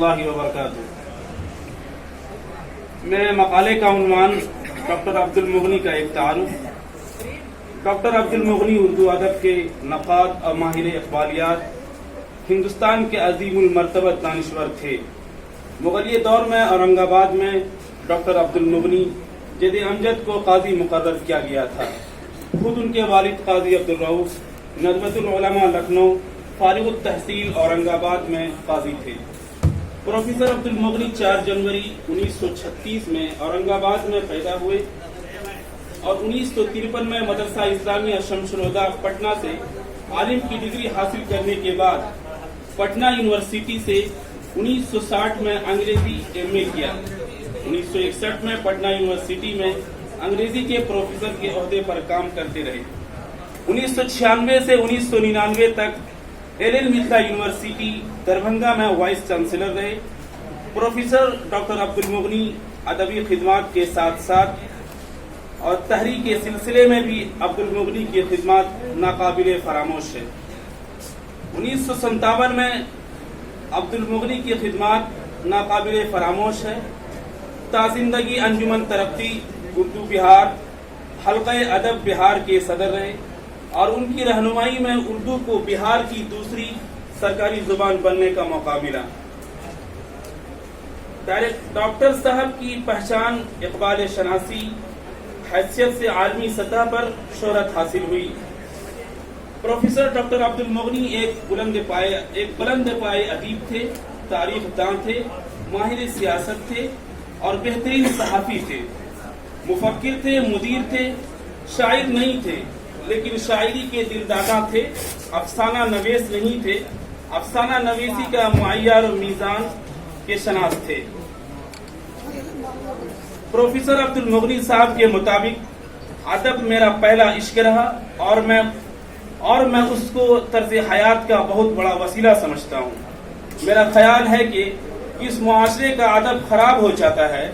اللہ وبرکاتہ۔ میرے مقالے کا عنوان ڈاکٹر عبد المغنی کا ایک تعارف۔ ڈاکٹر عبد المغنی اردو ادب کے نقاد اور ماہر اقبالیات ہندوستان کے عظیم المرتبہ دانشور تھے۔ مغلیہ دور میں اورنگ آباد میں ڈاکٹر عبد المغنی جد امجد کو قاضی مقرر کیا گیا تھا۔ خود ان کے والد قاضی عبدالرؤف ندوۃ العلماء لکھنؤ فارغ التحصیل اورنگ آباد میں قاضی تھے۔ پروفیسر عبد المغنی 4 جنوری 1936 میں اورنگ آباد میں پیدا ہوئے اور 1953 میں مدرسہ اسلامیہ شمس الہدیٰ پٹنہ سے عالم کی ڈگری حاصل کرنے کے بعد پٹنہ یونیورسٹی سے 1960 میں انگریزی ایم اے کیا۔ 1961 میں پٹنہ یونیورسٹی میں انگریزی کے پروفیسر کے عہدے پر کام کرتے رہے۔ 1996 سے 1999 تک L N Mithila university Darbhanga میں وائس چانسلر رہے۔ پروفیسر ڈاکٹر عبد المغنی ادبی خدمات کے ساتھ ساتھ اور تحریک کے سلسلے میں بھی عبد المغنی کی خدمات ناقابل فراموش ہے۔ 1957 میں عبد المغنی کی خدمات ناقابل فراموش ہے۔ تا زندگی انجمن ترقی اردو بہار حلقہ ادب بہار کے صدر رہے اور ان کی رہنمائی میں اردو کو بہار کی دوسری سرکاری زبان بننے کا موقع ملا۔ ڈاکٹر صاحب کی پہچان اقبال شناسی حیثیت سے عالمی سطح پر شہرت حاصل ہوئی۔ پروفیسر ڈاکٹر عبد المغنی ایک بلند پائے ادیب تھے، تاریخ داں تھے، ماہر سیاست تھے اور بہترین صحافی تھے۔ مفکر تھے، مدیر تھے، شاعر نہیں تھے لیکن شاعری کے دلدادہ تھے۔ افسانہ نویس نہیں تھے، افسانہ نویسی کا معیار و میزان کے شناس تھے۔ پروفیسر عبد المغنی صاحب کے مطابق ادب میرا پہلا عشق رہا اور میں اس کو طرز حیات کا بہت بڑا وسیلہ سمجھتا ہوں۔ میرا خیال ہے کہ اس معاشرے کا ادب خراب ہو جاتا ہے،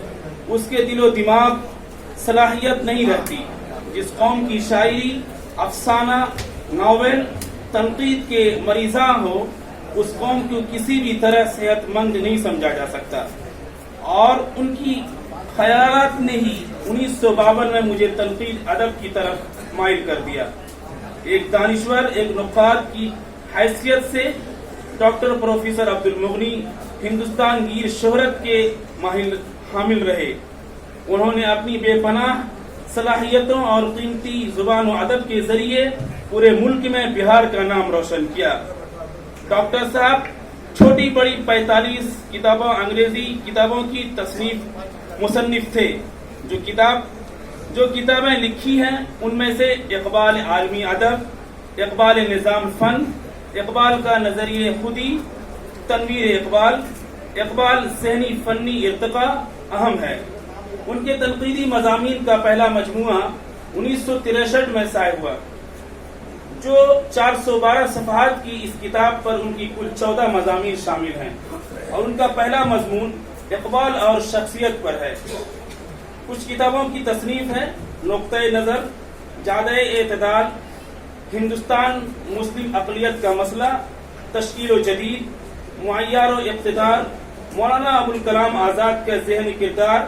اس کے دل و دماغ صلاحیت نہیں رہتی۔ جس قوم کی شاعری، افسانہ، ناول تنقید کے مریضاں ہو، اس قوم کو کسی بھی طرح صحت مند نہیں سمجھا جا سکتا۔ اور ان کی خیالات نے ہی 1952 میں مجھے تنقید ادب کی طرف مائل کر دیا۔ ایک دانشور، ایک نقاد کی حیثیت سے ڈاکٹر پروفیسر عبد المغنی ہندوستان گیر شہرت کے حامل رہے۔ انہوں نے اپنی بے پناہ صلاحیتوں اور قیمتی زبان و ادب کے ذریعے پورے ملک میں بہار کا نام روشن کیا۔ ڈاکٹر صاحب چھوٹی بڑی 45 کتابوں انگریزی کتابوں کی مصنف تھے۔ جو کتابیں لکھی ہیں ان میں سے اقبال عالمی ادب، اقبال نظام فن، اقبال کا نظریہ خودی، تنویر اقبال، اقبال ذہنی فنی ارتقاء اہم ہے۔ ان کے تنقیدی مضامین کا پہلا مجموعہ 1963 میں شائع ہوا، جو 412 صفحات کی اس کتاب پر ان کی کل 14 مضامین شامل ہیں اور ان کا پہلا مضمون اقبال اور شخصیت پر ہے۔ کچھ کتابوں کی تصنیف ہے: نقطۂ نظر، جادہ اعتدال، ہندوستان مسلم اقلیت کا مسئلہ، تشکیل و جدید، معیار و اقتدار، مولانا ابوالکلام آزاد کا ذہنی کردار،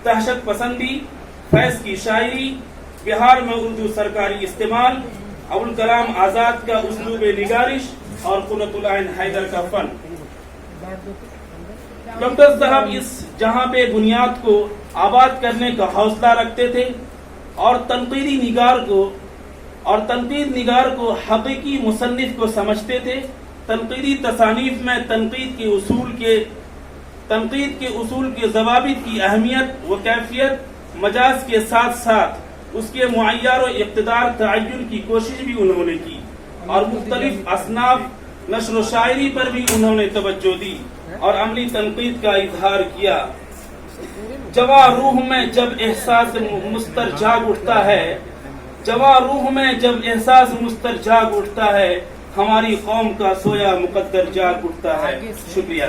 دہشت پسندی، فیض کی شاعری، بہار میں اردو سرکاری استعمال، ابوالکلام آزاد کا اسلوب نگارش اور قرۃ العین حیدر کا فن۔ ڈاکٹر صاحب اس جہاں پہ بنیاد کو آباد کرنے کا حوصلہ رکھتے تھے اور تنقید نگار کو حقیقی مصنف کو سمجھتے تھے۔ تنقیدی تصانیف میں تنقید کے اصول کے ضوابط کی اہمیت و کیفیت مجاز کے ساتھ ساتھ اس کے معیار و اقتدار تعین کی کوشش بھی انہوں نے کی اور مختلف اصناف نثر و شاعری پر بھی انہوں نے توجہ دی اور عملی تنقید کا اظہار کیا۔ جواں روح میں جب احساس مستر جاگ اٹھتا ہے ہماری قوم کا سویا مقدر جاگ اٹھتا ہے۔ شکریہ۔